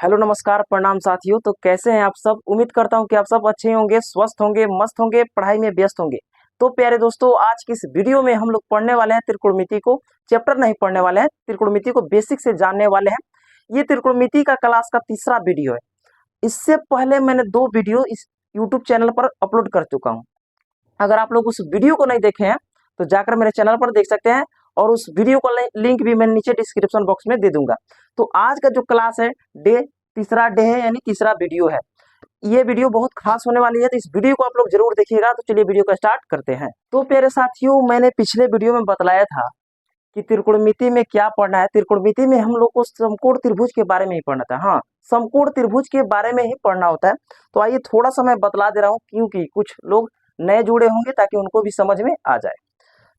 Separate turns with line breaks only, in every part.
Hello नमस्कार प्रणाम साथियों। तो कैसे हैं आप सब। उम्मीद करता हूं कि आप सब अच्छे होंगे, स्वस्थ होंगे, मस्त होंगे, पढ़ाई में व्यस्त होंगे। तो प्यारे दोस्तों, आज की इस वीडियो में हम लोग पढ़ने वाले हैं त्रिकोणमिति को। चैप्टर नहीं पढ़ने वाले हैं, त्रिकोणमिति को बेसिक से जानने वाले हैं। ये त्रिकोणमिति का क्लास का तीसरा वीडियो है। इससे पहले मैंने 2 वीडियो इस यूट्यूब चैनल पर अपलोड कर चुका हूँ। अगर आप लोग उस वीडियो को नहीं देखे हैं तो जाकर मेरे चैनल पर देख सकते हैं, और उस वीडियो का लिंक भी मैं नीचे डिस्क्रिप्शन बॉक्स में दे दूंगा। तो आज का जो क्लास है तीसरा डे है, यानी तीसरा वीडियो है। ये वीडियो बहुत खास होने वाली है, तो इस वीडियो को आप लोग जरूर देखिएगा। तो चलिए वीडियो को स्टार्ट करते हैं। तो प्यारे साथियों, मैंने पिछले वीडियो में बतलाया था कि त्रिकोणमिति में क्या पढ़ना है। त्रिकोणमिति में हम लोग को समकोण त्रिभुज के बारे में ही पढ़ना था। हाँ, समकोण त्रिभुज के बारे में ही पढ़ना होता है। तो आइए थोड़ा सा मैं बतला दे रहा हूँ, क्योंकि कुछ लोग नए जुड़े होंगे, ताकि उनको भी समझ में आ जाए।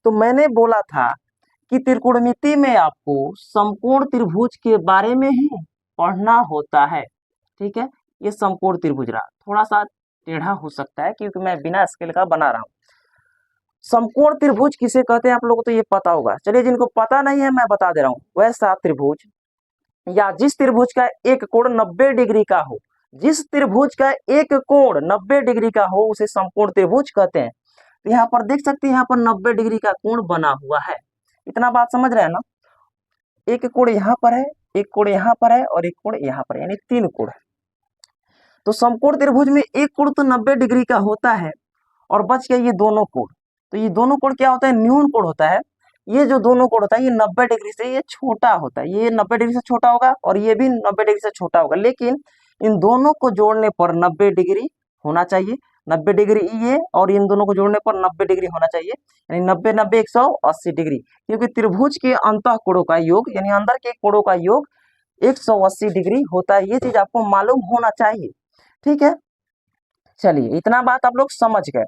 तो मैंने बोला था कि त्रिकोणमिति में आपको समकोण त्रिभुज के बारे में ही पढ़ना होता है। ठीक है, ये समकोण त्रिभुज रहा, थोड़ा सा टेढ़ा हो सकता है क्योंकि मैं बिना स्केल का बना रहा हूँ। समकोण त्रिभुज किसे कहते हैं आप लोगों को तो ये पता होगा। चलिए, जिनको पता नहीं है मैं बता दे रहा हूँ। वैसा त्रिभुज या जिस त्रिभुज का एक कोण 90 डिग्री का हो, जिस त्रिभुज का एक कोण 90 डिग्री का हो, उसे समकोण त्रिभुज कहते हैं। तो यहाँ पर देख सकते हैं, यहाँ पर 90 डिग्री का कोण बना हुआ है। इतना बात समझ रहे हैं ना। एक कोण यहाँ पर है, एक कोण यहाँ पर है, और एक कोण यहाँ पर, यानी 3 कोण है। तो समकोण त्रिभुज में एक कोण तो 90 डिग्री का होता है, और बच गया ये दोनों कोण। तो ये दोनों कोण क्या होता है, न्यून कोण होता है। ये जो दोनों कोण होता है, ये 90 डिग्री से ये छोटा होता है। ये 90 डिग्री से छोटा होगा, और ये भी 90 डिग्री से छोटा होगा, लेकिन इन दोनों को जोड़ने पर 90 डिग्री होना चाहिए। 90 डिग्री ये, और इन दोनों को जोड़ने पर 90 डिग्री होना चाहिए, यानी 90 90 180 डिग्री। क्योंकि त्रिभुज के अंतः कोणों का योग, यानी अंदर के कोणों का योग 180 डिग्री होता है। ये चीज आपको मालूम होना चाहिए। ठीक है, चलिए इतना बात आप लोग समझ गए।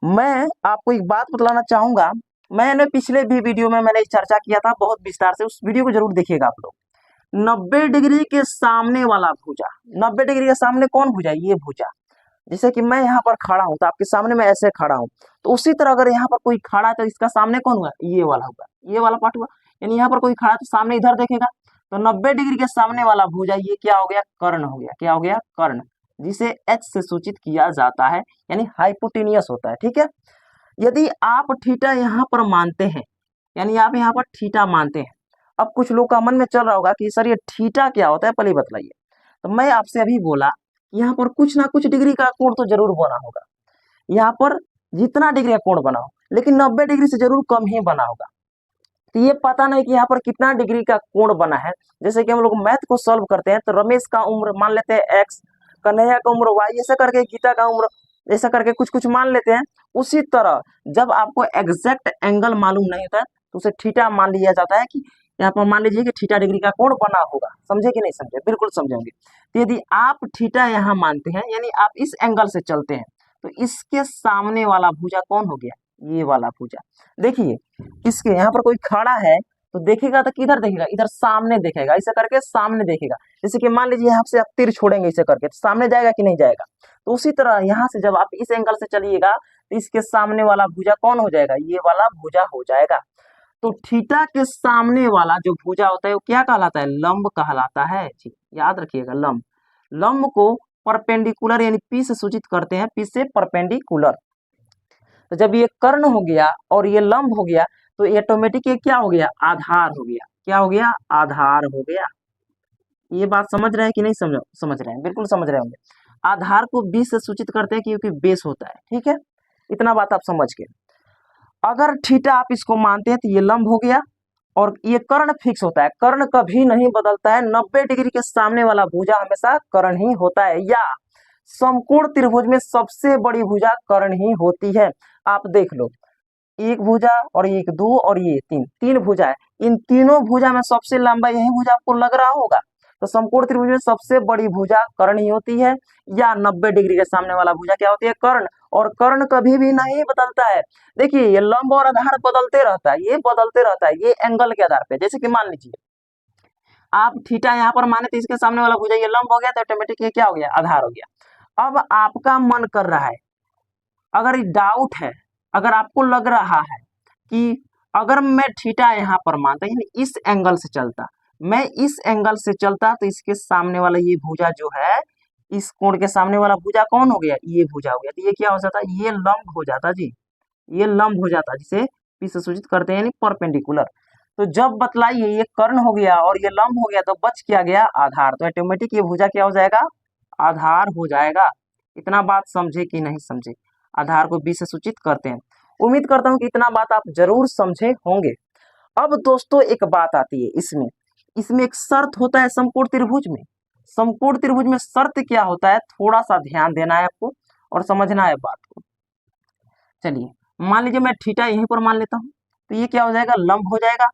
मैं आपको एक बात बतलाना चाहूंगा। मैंने पिछले भी वीडियो में मैंने चर्चा किया था बहुत विस्तार से, उस वीडियो को जरूर देखिएगा आप लोग। 90 डिग्री के सामने वाला भुजा, 90 डिग्री के सामने कौन भुजा, ये भुजा। जैसे कि मैं यहाँ पर खड़ा हूं, तो आपके सामने मैं ऐसे खड़ा हूं, तो उसी तरह अगर यहाँ पर कोई खड़ा है तो इसका सामने कौन हुआ, ये वाला हुआ, ये वाला पार्ट हुआ। यानी यहाँ पर कोई खड़ा है तो सामने इधर देखेगा, तो 90 डिग्री के सामने वाला भुजा ये क्या हो गया, कर्ण हो गया। क्या हो गया, कर्ण, जिसे एच से सूचित किया जाता है, यानी हाइपोटेनियस होता है। ठीक है, यदि आप थीटा यहाँ पर मानते हैं, यानी आप यहाँ पर थीटा मानते हैं। अब कुछ लोग का मन में चल रहा होगा कि सर ये थीटा क्या होता है, पहले बतलाइए। तो मैं आपसे अभी बोला, यहाँ पर कुछ ना कुछ डिग्री का कोण तो जरूर बना होगा। यहाँ पर जितना डिग्री का कोण बना हो, लेकिन 90 डिग्री से जरूर कम ही बना होगा। तो ये पता नहीं कि यहाँ पर कितना डिग्री का कोण बना है। जैसे कि हम लोग मैथ को सॉल्व करते हैं, तो रमेश का उम्र मान लेते हैं एक्स, कन्हैया का उम्र वाई, ऐसा करके गीता का उम्र ऐसा करके कुछ कुछ मान लेते हैं। उसी तरह जब आपको एग्जैक्ट एंगल मालूम नहीं होता है, तो उसे थीटा मान लिया जाता है कि यहाँ पर मान लीजिए कि थीटा डिग्री का कोण बना होगा। समझे कि नहीं समझे, बिल्कुल समझेंगे। तो यदि आप थीटा यहाँ मानते हैं, यानी आप इस एंगल से चलते हैं, तो इसके सामने वाला भुजा कौन हो गया, ये वाला भुजा। देखिए, इसके यहाँ पर कोई खड़ा है तो देखेगा तो किधर देखेगा, इधर सामने देखेगा, ऐसे करके सामने देखेगा। जैसे कि मान लीजिए यहाँ से आप तीर छोड़ेंगे ऐसे करके, तो सामने जाएगा कि नहीं जाएगा। तो उसी तरह यहाँ से जब आप इस एंगल से चलिएगा, तो इसके सामने वाला भुजा कौन हो जाएगा, ये वाला भुजा हो जाएगा। तो थीटा के सामने वाला जो भुजा होता है वो क्या कहलाता है, लंब कहलाता है। जी याद रखिएगा, लंब। लंब को परपेंडिकुलर यानी पी से सूचित करते हैं, पी से परपेंडिकुलर। तो जब ये कर्ण हो गया और ये लंब हो गया, तो ऑटोमेटिक ये क्या हो गया, आधार हो गया। क्या हो गया, आधार हो गया। ये बात समझ रहे हैं कि नहीं समझ रहे हैं, बिल्कुल समझ रहे होंगे। आधार को बी से सूचित करते हैं क्योंकि बेस होता है। ठीक है, इतना बात आप समझ गए। अगर थीटा आप इसको मानते हैं तो ये लंब हो गया, और ये कर्ण फिक्स होता है। कर्ण कभी नहीं बदलता है, 90 डिग्री के सामने वाला भुजा हमेशा कर्ण ही होता है। या समकोण त्रिभुज में सबसे बड़ी भुजा कर्ण ही होती है। आप देख लो, एक भुजा और एक दो और ये तीन भुजा है। इन तीनों भुजा में सबसे लंबा यही भुजा आपको लग रहा होगा। तो समकोण त्रिभुज में सबसे बड़ी भुजा कर्ण ही होती है, या 90 डिग्री के सामने वाला भुजा क्या होती है, कर्ण। और कर्ण कभी भी नहीं बदलता है। देखिए, ये लंब और आधार बदलते रहता है, ये बदलते रहता है, ये एंगल के आधार पे। जैसे कि मान लीजिए आप थीटा यहाँ पर माने, तो इसके सामने वाला भुजा ये लंब हो गया, तो ऑटोमेटिक ये क्या हो गया, आधार हो गया। अब आपका मन कर रहा है, अगर डाउट है, अगर आपको लग रहा है कि अगर मैं थीटा यहाँ पर मानता, यानी इस एंगल से चलता, मैं इस एंगल से चलता तो इसके सामने वाला ये भुजा जो है, इस कोण के सामने वाला भुजा कौन हो गया, ये भुजा हो गया। तो ये क्या हो जाता, ये लंब हो जाता जी, ये लंब हो जाता, जिसे पी से सूचित करते हैं यानी परपेंडिकुलर। तो जब बतलाइए ये कर्ण हो गया और ये लंब हो गया तो बच क्या गया, आधार। तो ऑटोमेटिक ये भुजा क्या हो जाएगा, आधार हो जाएगा। इतना बात समझे कि नहीं समझे, आधार को बी से सूचित करते हैं। उम्मीद करता हूं कि इतना बात आप जरूर समझे होंगे। अब दोस्तों एक बात आती है इसमें, इसमें एक शर्त होता है समकोण त्रिभुज में। समकोण त्रिभुज में शर्त क्या होता है, थोड़ा सा ध्यान देना है आपको और समझना है बात को। चलिए मान लीजिए मैं थीटा यहीं पर मान लेता हूँ, तो ये क्या हो जाएगा, लंब हो जाएगा,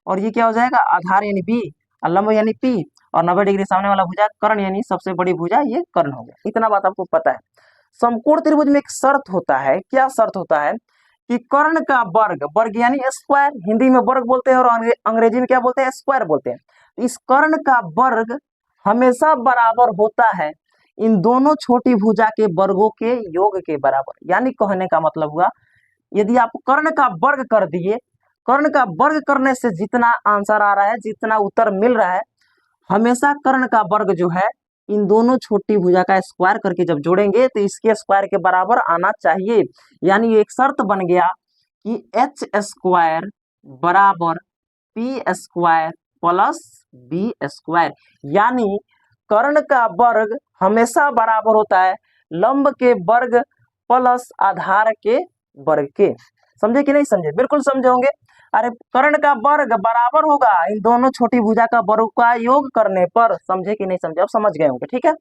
और ये क्या हो जाएगा, आधार यानी बी, और लंब यानी पी, और 90 डिग्री सामने वाला भुजा कर्ण यानी सबसे बड़ी भुजा, ये कर्ण हो गया। इतना बात आपको पता है। समकोण त्रिभुज में एक शर्त होता है, क्या शर्त होता है कि कर्ण का वर्ग, वर्ग यानी स्क्वायर, हिंदी में वर्ग बोलते हैं और अंग्रेजी में क्या बोलते हैं, स्क्वायर बोलते हैं। इस कर्ण का वर्ग हमेशा बराबर होता है इन दोनों छोटी भुजा के वर्गों के योग के बराबर। यानी कहने का मतलब हुआ, यदि आप कर्ण का वर्ग कर दिए, कर्ण का वर्ग करने से जितना आंसर आ रहा है, जितना उत्तर मिल रहा है, हमेशा कर्ण का वर्ग जो है इन दोनों छोटी भुजा का स्क्वायर करके जब जोड़ेंगे तो इसके स्क्वायर के बराबर आना चाहिए। यानी एक शर्त बन गया कि एच स्क्वायर बराबर P square plus B square. यानी कर्ण का वर्ग हमेशा बराबर होता है लंब के वर्ग प्लस आधार के वर्ग के। समझे कि नहीं समझे, बिल्कुल समझे होंगे। अरे कर्ण का वर्ग बराबर होगा इन दोनों छोटी भुजा का वर्ग का योग करने पर। समझे कि नहीं समझे, अब समझ गए होंगे, ठीक है।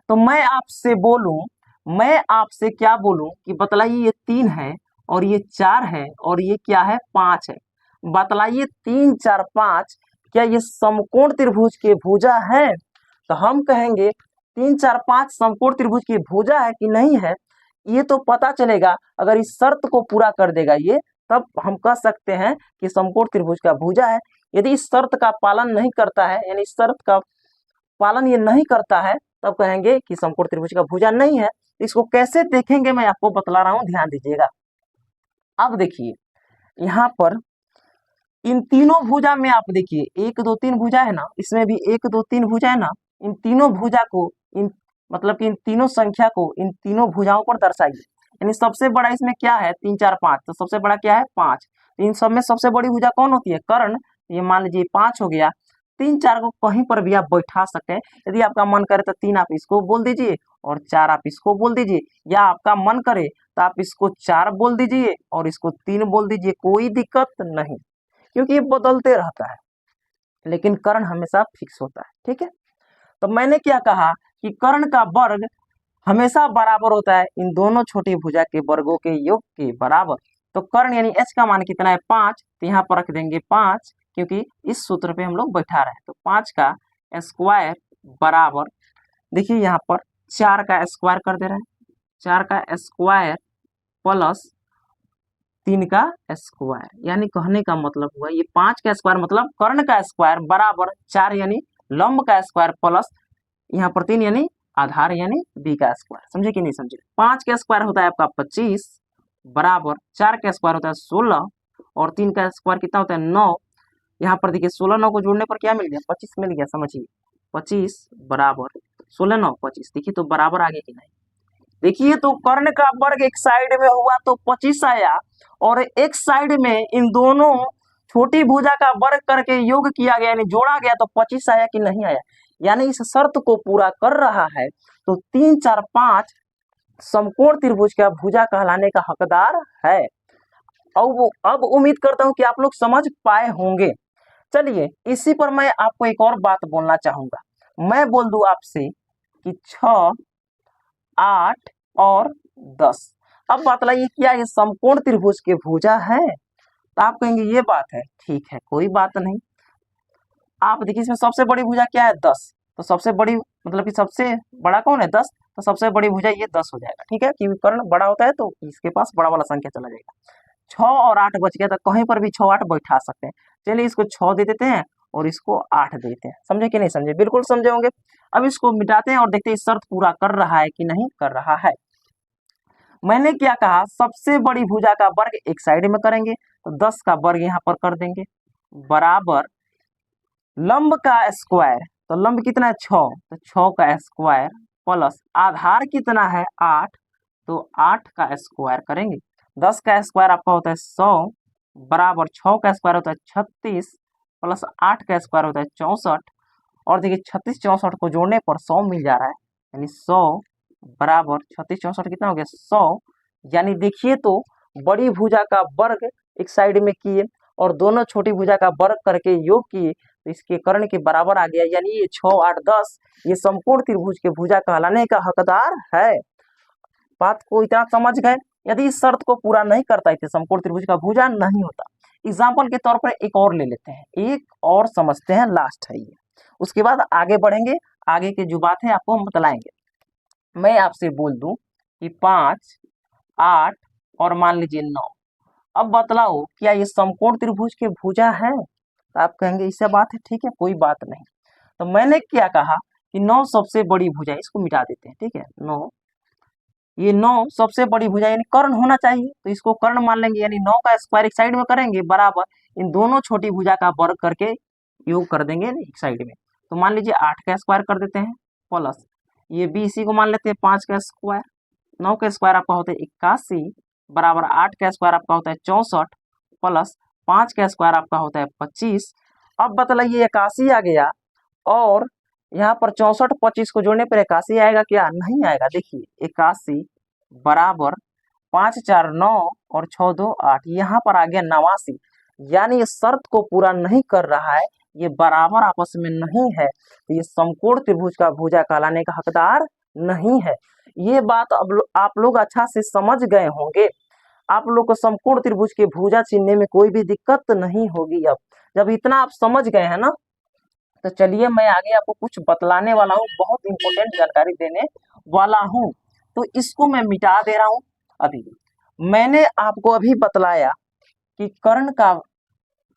तो मैं आपसे बोलूं, मैं आपसे क्या बोलूं कि बतलाइए ये 3 है और ये 4 है और ये क्या है, 5 है। बतलाइए 3 4 5 क्या ये समकोण त्रिभुज के भुजा है। तो हम कहेंगे 3 4 5 समकोण त्रिभुज की भुजा है कि नहीं है, ये तो पता चलेगा अगर इस शर्त को पूरा कर देगा ये, तब हम कह सकते हैं कि समकोण त्रिभुज का भुजा है। यदि इस शर्त का पालन नहीं करता है, यानी इस शर्त का पालन ये नहीं करता है, तब कहेंगे कि समकोण त्रिभुज का भुजा नहीं है। इसको कैसे देखेंगे मैं आपको बतला रहा हूं, ध्यान दीजिएगा। अब देखिए यहाँ पर इन तीनों भुजा में आप देखिए 1 2 3 भुजा है ना, इसमें भी 1 2 3 भुजा है ना। इन तीनों भुजा को, इन मतलब कि इन तीनों संख्या को इन तीनों भुजाओं पर दर्शाइए। यानी सबसे बड़ा इसमें क्या है, 3 4 5, तो सबसे बड़ा क्या है, 5। तो इन सब में सबसे बड़ी भुजा कौन होती है, कर्ण। ये मान लीजिए 5 हो गया। 3 4 को कहीं पर भी आप बैठा सकते हैं। यदि आपका मन करे तो 3 आप इसको बोल दीजिए और 4 आप इसको बोल दीजिए, या आपका मन करे तो आप इसको 4 बोल दीजिए और इसको 3 बोल दीजिए, कोई दिक्कत नहीं, क्योंकि ये बदलते रहता है, लेकिन कर्ण हमेशा फिक्स होता है, ठीक है। तो मैंने क्या कहा कि कर्ण का वर्ग हमेशा बराबर होता है इन दोनों छोटी भुजा के वर्गों के योग के बराबर। तो कर्ण यानी एच का मान कितना है, 5, तो यहाँ पर रख देंगे 5, क्योंकि इस सूत्र पे हम लोग बैठा रहे हैं। तो 5 का स्क्वायर बराबर, देखिए यहाँ पर 4 का स्क्वायर कर दे रहे हैं, 4 का स्क्वायर प्लस 3 का स्क्वायर। यानी कहने का मतलब हुआ ये 5 का स्क्वायर मतलब कर्ण का स्क्वायर बराबर 4 यानी लंब का स्क्वायर प्लस यहाँ पर 3 यानी आधार यानी बी का स्क्वायर। समझे कि नहीं समझे। 5 का स्क्वायर होता है आपका 25 बराबर 4 का स्क्वायर होता है 16 और 3 का स्क्वायर कितना होता है 9। यहाँ पर देखिए 16 9 को जोड़ने पर क्या मिल गया, 25 मिल गया। समझिए 25 बराबर 16 9 25, देखिए तो बराबर आ गया कि नहीं। देखिए तो कर्ण का वर्ग एक साइड में हुआ तो 25 आया, और एक साइड में इन दोनों छोटी भुजा का वर्ग करके योग किया गया यानी जोड़ा गया तो 25 आया कि नहीं आया। यानी इस शर्त को पूरा कर रहा है। तो 3 4 5 समकोण त्रिभुज का भुजा कहलाने का हकदार है। अब उम्मीद करता हूं कि आप लोग समझ पाए होंगे। चलिए इसी पर मैं आपको एक और बात बोलना चाहूंगा। मैं बोल दूं आपसे कि 6 8 और 10, अब बतलाइए क्या ये समकोण त्रिभुज के भुजा है। तो आप कहेंगे ये बात है, ठीक है कोई बात नहीं। आप देखिए इसमें सबसे बड़ी भुजा क्या है, 10। तो सबसे बड़ी मतलब कि सबसे बड़ा कौन है, 10। तो सबसे बड़ी भुजा ये 10 हो जाएगा, ठीक है, क्योंकि कर्ण बड़ा होता है तो इसके पास बड़ा वाला संख्या चला जाएगा। 6 और 8 बच गया, तो कहीं पर भी 6 8 बैठा सकते हैं। चलिए इसको 6 दे देते हैं और इसको 8 देते हैं। समझे कि नहीं समझे, बिल्कुल समझे होंगे। अब इसको मिटाते हैं और देखते हैं शर्त पूरा कर रहा है कि नहीं कर रहा है। मैंने क्या कहा, सबसे बड़ी भुजा का वर्ग एक साइड में करेंगे, तो 10 का वर्ग यहाँ पर कर देंगे बराबर लंब का स्क्वायर, तो लंब कितना है 6, तो 6 का स्क्वायर प्लस आधार कितना है 8, तो 8 का स्क्वायर करेंगे। 10 का स्क्वायर आपका होता है 100 बराबर 6 का स्क्वायर होता है 36 प्लस 8 का स्क्वायर होता है 64। और देखिए 36 64 को जोड़ने पर 100 मिल जा रहा है, यानी 100 बराबर 36 64 कितना हो गया 100। यानी देखिए तो बड़ी भुजा का वर्ग एक साइड में किए और दोनों छोटी भुजा का वर्ग करके योग किए, तो इसके कर्ण के बराबर आ गया। यानी ये 6 8 10 ये समकोण त्रिभुज के भुजा कहलाने का हकदार है। बात को इतना समझ गए। यदि इस शर्त को पूरा नहीं करता है तो समकोण त्रिभुज का भुजा नहीं होता। एग्जाम्पल के तौर पर एक और ले लेते हैं, एक और समझते हैं, लास्ट है ये, उसके बाद आगे बढ़ेंगे। आगे की जो बात है आपको हम बतलाएंगे। मैं आपसे बोल दूं कि 5 8 और मान लीजिए 9, अब बतलाओ क्या ये समकोण त्रिभुज के भुजा है? तो आप कहेंगे इससे बात है, ठीक है कोई बात नहीं। तो मैंने क्या कहा कि 9 सबसे बड़ी भुजा है, इसको मिटा देते हैं, ठीक है 9, ये 9 सबसे बड़ी भुजा यानी कर्ण होना चाहिए, तो इसको कर्ण मान लेंगे। यानी 9 का स्क्वायर एक साइड में करेंगे बराबर इन दोनों छोटी भुजा का वर्ग करके योग कर देंगे एक साइड में। तो मान लीजिए 8 का स्क्वायर कर देते हैं प्लस ये भी इसी को मान लेते हैं 5 का स्क्वायर। 9 का स्क्वायर आपका होता है 81 बराबर 8 का स्क्वायर आपका होता है 64 प्लस 5 का स्क्वायर आपका होता है 25। अब बतलाइए 81 आ गया और यहाँ पर 64 25 को जोड़ने पर 81 आएगा क्या? नहीं आएगा। देखिए 81 बराबर 5 4 9 और 6 2 8, यहाँ पर आ गया 89। यानी ये शर्त को पूरा नहीं कर रहा है, ये बराबर आपस में नहीं है, तो ये समकोण त्रिभुज का भुजा कहलाने का हकदार नहीं है। ये बात अब आप लोग अच्छा से समझ गए होंगे। आप लोग को समकोण त्रिभुज के भुजा चिन्हने में कोई भी दिक्कत नहीं होगी। अब जब इतना आप समझ गए हैं ना, तो चलिए मैं आगे आपको कुछ बतलाने वाला हूँ, बहुत इंपॉर्टेंट जानकारी देने वाला हूँ। तो इसको मैं मिटा दे रहा हूँ। अभी मैंने आपको अभी बतलाया कि कर्ण का,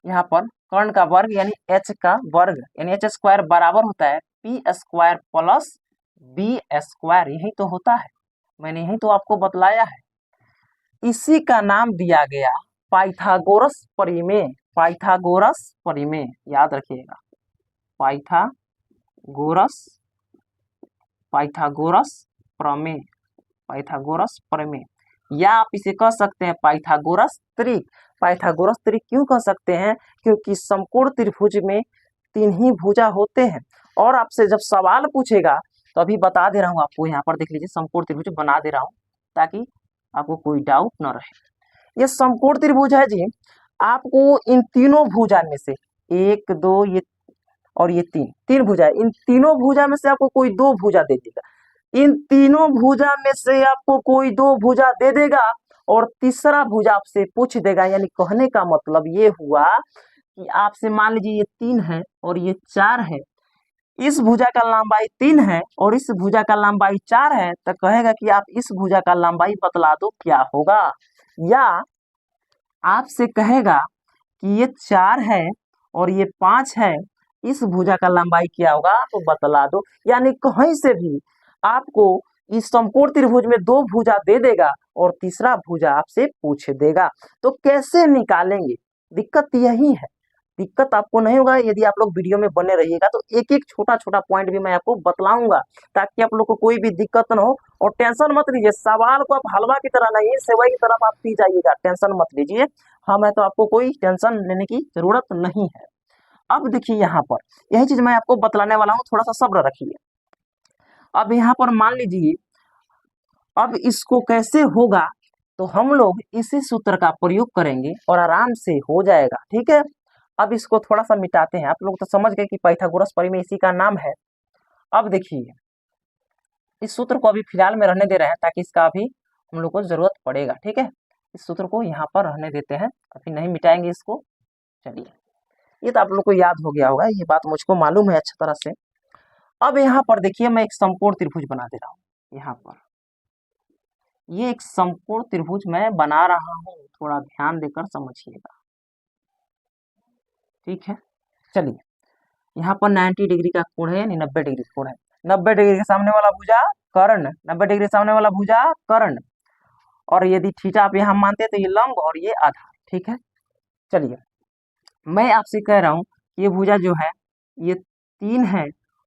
यहाँ पर कर्ण का वर्ग यानी एच का वर्ग यानी एच स्क्वायर बराबर होता है P square plus B square, यही तो होता है, मैंने यही तो आपको बतलाया है। इसी का नाम दिया गया पाइथागोरस परिमेय। पाइथागोरस परिमेय याद रखिएगा, पाइथागोरस, पाइथागोरस प्रमेय, पाइथागोरस प्रमेय, या आप इसे कह सकते हैं पाइथागोरस त्रिक। पाइथागोरस त्रिक क्यों कह सकते हैं? क्योंकि समकोण त्रिभुज में 3 ही भुजा होते हैं। और आपसे जब सवाल पूछेगा तो अभी बता दे रहा हूँ आपको, यहाँ पर देख लीजिए समकोण त्रिभुज बना दे रहा हूँ ताकि आपको कोई डाउट न रहे। ये समकोण त्रिभुज है जी, आपको इन तीनों भुजा में से 1 2 ये और ये 3 भुजा है, इन तीनों भुजा में से आपको कोई 2 भुजा दे देगा। इन तीनों भुजा में से आपको कोई 2 भुजा दे देगा और तीसरा भुजा आपसे पूछ देगा। यानी कहने का मतलब ये हुआ कि आपसे मान लीजिए ये 3 है और ये 4 है, इस भुजा का लंबाई 3 है और इस भुजा का लंबाई 4 है, तो कहेगा कि आप इस भुजा का लंबाई बतला दो क्या होगा। या आपसे कहेगा कि ये 4 है और ये 5 है, इस भुजा का लंबाई क्या होगा तो बतला दो। यानी कहीं से भी आपको इस समकोण त्रिभुज में 2 भुजा दे देगा और तीसरा भुजा आपसे पूछ देगा। तो कैसे निकालेंगे? दिक्कत यही है, दिक्कत आपको नहीं होगा यदि आप लोग वीडियो में बने रहिएगा। तो एक एक छोटा छोटा पॉइंट भी मैं आपको बतलाऊंगा ताकि आप लोग को कोई भी दिक्कत न हो। और टेंशन मत लीजिए, सवाल को आप हलवा की तरह नहीं सेवई की तरफ आप पी जाइएगा, टेंशन मत लीजिए। हाँ मैं तो आपको कोई टेंशन लेने की जरूरत नहीं है। अब देखिए यहाँ पर यही चीज मैं आपको बतलाने वाला हूँ, थोड़ा सा सब्र रखिए। अब यहाँ पर मान लीजिए, अब इसको कैसे होगा, तो हम लोग इसी सूत्र का प्रयोग करेंगे और आराम से हो जाएगा, ठीक है। अब इसको थोड़ा सा मिटाते हैं। आप लोग तो समझ गए कि पाइथागोरस परिमेय इसी का नाम है। अब देखिए इस सूत्र को अभी फिलहाल में रहने दे रहे हैं ताकि इसका अभी हम लोग को जरूरत पड़ेगा, ठीक है। इस सूत्र को यहाँ पर रहने देते हैं, अभी नहीं मिटाएंगे इसको। चलिए ये तो आप लोग को याद हो गया होगा, ये बात मुझको मालूम है अच्छी तरह से। अब यहाँ पर देखिए मैं एक समकोण त्रिभुज बना दे रहा हूँ। यहाँ पर ये एक समकोण त्रिभुज मैं बना रहा हूँ, थोड़ा ध्यान देकर समझिएगा, ठीक है। चलिए यहाँ पर 90 डिग्री का कोण है यानी 90 डिग्री कोण है। 90 डिग्री के सामने वाला भुजा कर्ण, 90 डिग्री सामने वाला भुजा कर्ण, और यदि थीटा आप यहाँ मानते हैं तो ये लंब और ये आधार, ठीक है। चलिए मैं आपसे कह रहा हूँ ये भुजा जो है ये 3 है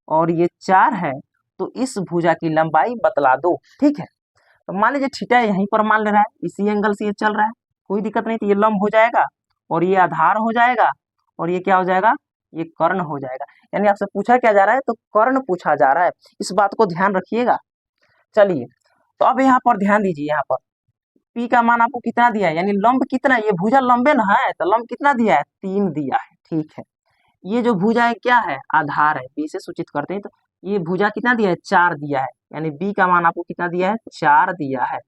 और ये 4 है, तो इस भुजा की लंबाई बतला दो। ठीक है, तो मान लीजिए थीटा यहीं पर मान ले रहा है, इसी एंगल से ये चल रहा है, कोई दिक्कत नहीं। तो ये लंब हो जाएगा और ये आधार हो जाएगा और ये क्या हो जाएगा, ये कर्ण हो जाएगा। यानी आपसे पूछा क्या जा रहा है, तो कर्ण पूछा जा रहा है, इस बात को ध्यान रखिएगा। चलिए, तो अब यहाँ पर ध्यान दीजिए, यहाँ पर पी का मान आपको कितना दिया है, यानी लंब कितना, ये भुजा लंबे ना है, तो लंब कितना दिया है, 3 दिया है। ठीक है, ये जो भुजा है क्या है, आधार है, बी से सूचित करते हैं। तो ये भुजा कितना दिया है, 4 दिया है, यानी बी का मान आपको कितना दिया है, 4 दिया है।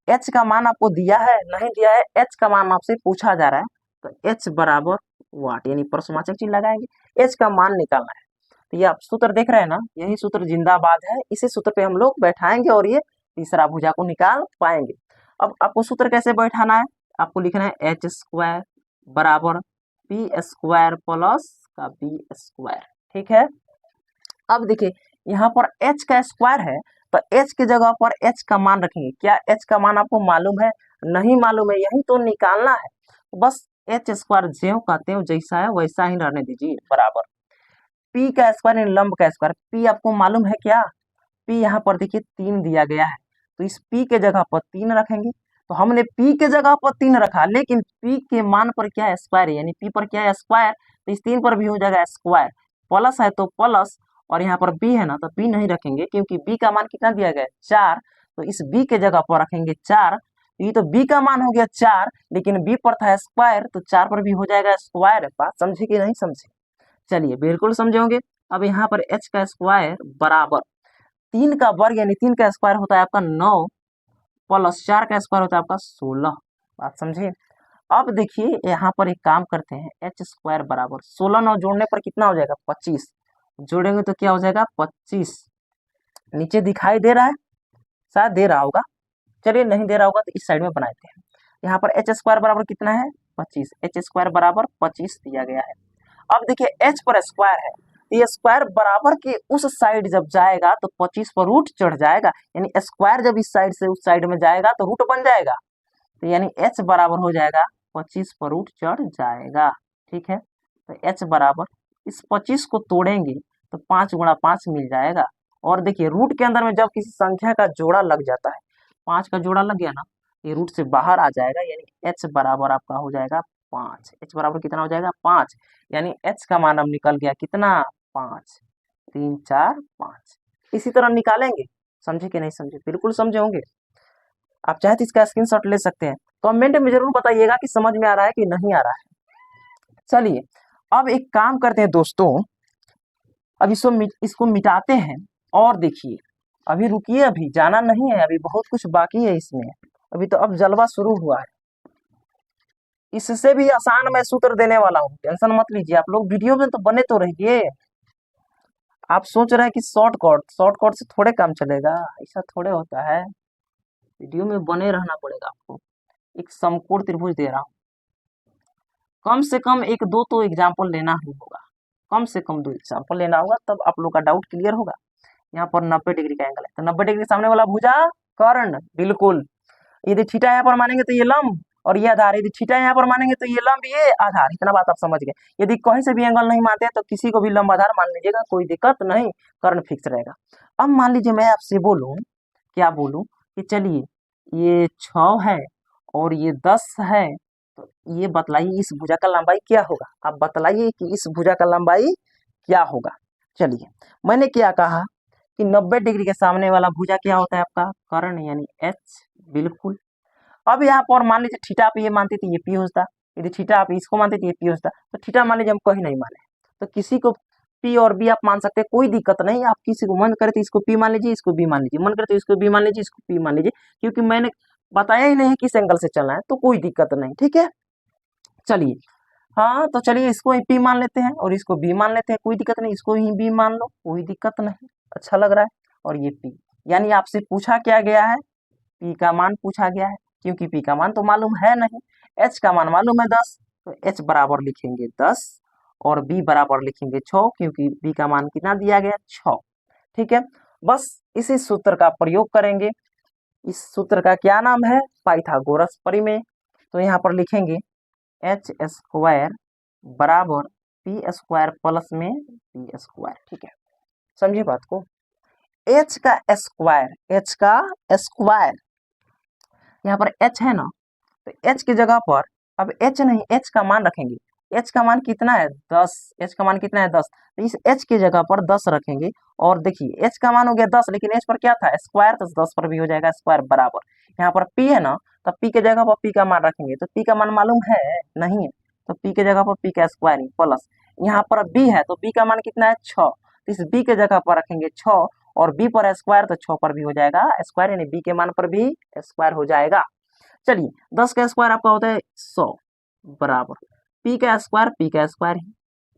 एच का मान आपको दिया है, नहीं दिया है, एच का मान आपसे पूछा जा रहा है, तो एच बराबर वाट, यानी प्रश्नवाचक चिन्ह लगाएंगे, एच का मान निकालना है। तो ये आप सूत्र देख रहे हैं ना, यही सूत्र जिंदाबाद है, इसी सूत्र पे हम लोग बैठाएंगे और ये तीसरा भुजा को निकाल पाएंगे। अब आपको सूत्र कैसे बैठाना है, आपको लिखना है एच स्क्वायर बराबर पी स्क्वायर प्लस का बी स्क्वायर। ठीक है, अब देखिए यहाँ पर h का स्क्वायर है, तो h की जगह पर h का मान रखेंगे। क्या h का मान आपको मालूम है, नहीं मालूम है, यही तो निकालना है। तो बस h स्क्वायर ज्यों का त्यों जैसा है वैसा ही रहने दीजिए, बराबर p का स्क्वायर यानी लंब का स्क्वायर। p आपको मालूम है क्या, p यहाँ पर देखिए 3 दिया गया है, तो इस p के जगह पर 3 रखेंगे। तो हमने p के जगह पर 3 रखा, लेकिन p के मान पर क्या है, स्क्वायर है, यानी p पर क्या है, स्क्वायर, तो इस 3 पर भी हो जाएगा स्क्वायर। प्लस है तो प्लस, और यहाँ पर b है ना, तो b नहीं रखेंगे क्योंकि b का मान कितना दिया गया है, 4, तो इस b के जगह पर रखेंगे 4। ये तो b का मान हो गया 4, लेकिन b पर था स्क्वायर, तो 4 पर भी हो जाएगा स्क्वायर। बात समझे कि नहीं समझे, चलिए बिल्कुल समझे होंगे। अब यहाँ पर h का स्क्वायर बराबर 3 का वर्ग, यानी 3 का स्क्वायर होता है आपका 9, प्लस 4 का स्क्वायर होता है आपका 16। बात समझे। अब देखिए यहाँ पर एक काम करते हैं, एच स्क्वायर बराबर 16, 9 जोड़ने पर कितना हो जाएगा, 25, जोड़ेंगे तो क्या हो जाएगा, 25। नीचे दिखाई दे रहा है, शायद दे रहा होगा, चलिए नहीं दे रहा होगा तो इस साइड में बनाते हैं। यहाँ पर एच स्क्वायर बराबर कितना है, 25, एच स्क्वायर बराबर 25 दिया गया है। अब देखिए एच पर स्क्वायर है, तो ये स्क्वायर बराबर के उस साइड जब जाएगा तो 25 पर रूट चढ़ जाएगा, यानी स्क्वायर जब इस साइड से उस साइड में जाएगा तो रूट बन जाएगा, तो यानी h बराबर हो जाएगा 25 पर रूट चढ़ जाएगा। ठीक है, तो h बराबर इस 25 को तोड़ेंगे तो 5 गुणा 5 मिल जाएगा। और देखिए रूट के अंदर में जब किसी संख्या का जोड़ा लग जाता है, 5 का जोड़ा लग गया ना, ये रूट से बाहर आ जाएगा, यानी h बराबर आपका हो जाएगा 5। h बराबर कितना हो जाएगा, 5, यानी h का मान अब निकल गया कितना, 5, 3 4 5। इसी तरह निकालेंगे, समझे कि नहीं समझे, बिल्कुल समझे होंगे। आप चाहे तो इसका स्क्रीनशॉट ले सकते हैं, कमेंट में जरूर बताइएगा कि समझ में आ रहा है कि नहीं आ रहा है। चलिए अब एक काम करते हैं दोस्तों, अब इसको मिटाते हैं, और देखिए अभी रुकिए, अभी जाना नहीं है, अभी बहुत कुछ बाकी है इसमें, अभी तो अब जलवा शुरू हुआ है। इससे भी आसान मैं सूत्र देने वाला हूँ, टेंशन मत लीजिए, आप लोग वीडियो में तो बने तो रहिए। आप सोच रहे हैं कि शॉर्टकट से थोड़े काम चलेगा, ऐसा थोड़े होता है, वीडियो में बने रहना पड़ेगा आपको। एक समकोण त्रिभुज दे रहा हूँ, कम से कम एक दो तो एग्जाम्पल लेना ही होगा, कम से कम 2 एग्जाम्पल लेना होगा, तब आप लोग का डाउट क्लियर होगा। यहाँ पर 90 डिग्री का एंगल है, तो 90 डिग्री सामने वाला भुजा कर्ण, बिल्कुल। यदि थीटा यहाँ पर मानेंगे तो ये लंब और ये आधार, यदि थीटा यहाँ पर मानेंगे तो ये लंब ये आधार, इतना बात आप समझ गए। यदि कहीं से भी एंगल नहीं मानते तो किसी को भी लंब आधार मान लीजिएगा, कोई दिक्कत नहीं, कर्ण फिक्स रहेगा। अब मान लीजिए मैं आपसे बोलूं, क्या बोलूं, कि चलिए ये 6 है और ये 10 है, तो ये बतलाइए इस भुजा का लंबाई क्या होगा। आप बतलाइए कि इस भुजा का लंबाई क्या होगा। चलिए मैंने क्या कहा कि 90 डिग्री के सामने वाला भुजा क्या होता है आपका, कर्ण, यानी एच, बिल्कुल। अब यहाँ पर मान लीजिए थीटा आप ये मानते थे ये पी होता, यदि थीटा आप इसको मानते थे ये पी होता, तो थीटा मान लीजिए हम कहीं नहीं माने, तो किसी को पी और बी आप मान सकते हैं, कोई दिक्कत नहीं। आप किसी को मन करे तो इसको पी मान लीजिए, इसको बी मान लीजिए, मन करे तो इसको बी मान लीजिए, इसको पी मान लीजिए, क्योंकि मैंने बताया ही नहीं किस एंगल से चलना है, तो कोई दिक्कत नहीं। ठीक है, चलिए, हाँ तो चलिए इसको ही पी मान लेते हैं और इसको बी मान लेते हैं, कोई दिक्कत नहीं, इसको ही बी मान लो, कोई दिक्कत नहीं, अच्छा लग रहा है। और ये पी, यानी आपसे पूछा क्या गया है, पी का मान पूछा गया है, क्योंकि पी का मान तो मालूम है नहीं, एच का मान मालूम है 10, तो एच बराबर लिखेंगे 10 और बी बराबर लिखेंगे 6, क्योंकि बी का मान कितना दिया गया, 6। ठीक है, बस इसी सूत्र का प्रयोग करेंगे। इस सूत्र का क्या नाम है, पाइथागोरस प्रमेय। तो यहाँ पर लिखेंगे एच स्क्वायर बराबर पी स्क्वायर प्लस में पी स्क्वायर, ठीक है, समझिए बात को। एच का स्क्वायर, यहाँ पर एच है ना, तो एच की जगह पर अब एच नहीं, एच का मान रखेंगे। एच का मान कितना है 10, एच का मान कितना है 10, तो इस एच की जगह पर 10 रखेंगे। और देखिए एच का मान हो गया 10, लेकिन एच पर क्या था स्क्वायर, तो 10 पर भी हो जाएगा स्क्वायर बराबर। यहाँ पर पी है ना, तो पी के जगह पर पी का मान रखेंगे, तो पी का मान मालूम है नहीं है, तो पी के जगह पर पी का स्क्वायर प्लस, यहाँ पर बी है तो बी का मान कितना है 6, तो इस बी के जगह पर रखेंगे 6, और बी पर स्क्वायर तो 6 पर भी हो जाएगा स्क्वायर, यानी बी के मान पर भी स्क्वायर हो जाएगा। चलिए 10 का स्क्वायर आपका होता है 100 बराबर पी का स्क्वायर ही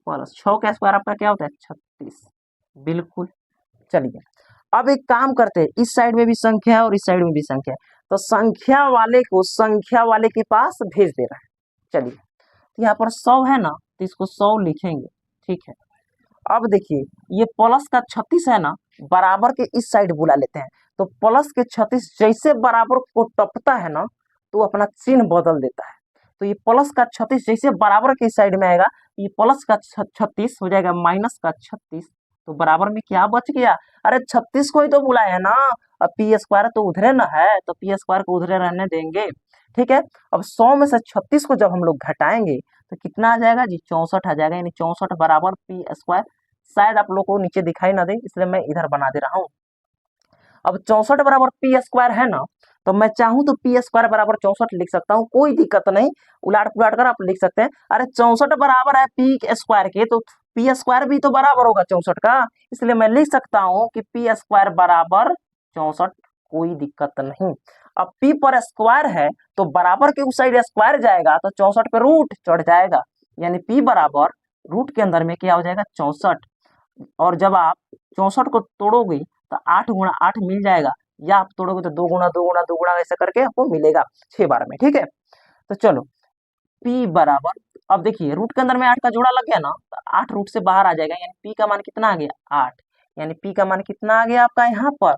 प्लस 6 का स्क्वायर आपका क्या होता है 36, बिल्कुल। चलिए अब एक काम करते हैं, इस साइड में भी संख्या है और इस साइड में भी संख्या है, तो संख्या वाले को संख्या वाले के पास भेज दे रहा है। चलिए तो यहाँ पर 100 है ना, तो इसको 100 लिखेंगे, ठीक है। अब देखिए ये प्लस का 36 है ना, बराबर के इस साइड बुला लेते हैं, तो प्लस के 36 जैसे बराबर को टपता है ना, तो अपना चिन्ह बदल देता है। तो ये प्लस का 36 जैसे बराबर के साइड में आएगा, ये प्लस का 36 हो जाएगा माइनस का 36, तो बराबर में क्या बच गया, अरे 36 को ही तो बुलाया है ना, अब पी स्क्वायर तो उधरे ना है, तो पी स्क्वायर को उधरे रहने देंगे, ठीक है। अब 100 में से 36 को जब हम लोग घटाएंगे तो कितना आ जाएगा जी 64 आ जाएगा, यानी 64 बराबर पी स्क्वायर। शायद आप लोग को नीचे दिखाई ना दे, इसलिए मैं इधर बना दे रहा हूँ। अब 64 बराबर पी स्क्वायर है ना, तो मैं चाहूं तो पी स्क्वायर बराबर 64 लिख सकता हूँ, कोई दिक्कत नहीं, उलाट पुलाट कर आप लिख सकते हैं। अरे 64 बराबर है पी स्क्वायर के, तो पी स्क्वायर भी तो बराबर होगा 64 का, इसलिए मैं लिख सकता हूँ कि पी स्क्वायर बराबर 64, कोई दिक्कत नहीं। अब पी पर स्क्वायर है तो बराबर के उस साइड स्क्वायर जाएगा तो 64 पे रूट चढ़ जाएगा, यानी पी बराबर रूट के अंदर में क्या हो जाएगा 64, और जब आप 64 को तोड़ोगे तो 8 गुणा 8 मिल जाएगा, या आप तोड़ोगे तो 2 गुणा 2 गुणा 2 गुणा ऐसे करके आपको मिलेगा 6 बार में, ठीक है। तो चलो P बराबर, अब देखिए रूट के अंदर में 8 का जोड़ा लग गया ना, तो 8 रूट से बाहर आ जाएगा, यानी P का मान कितना आ गया 8, यानी P का मान कितना आ गया आपका यहाँ पर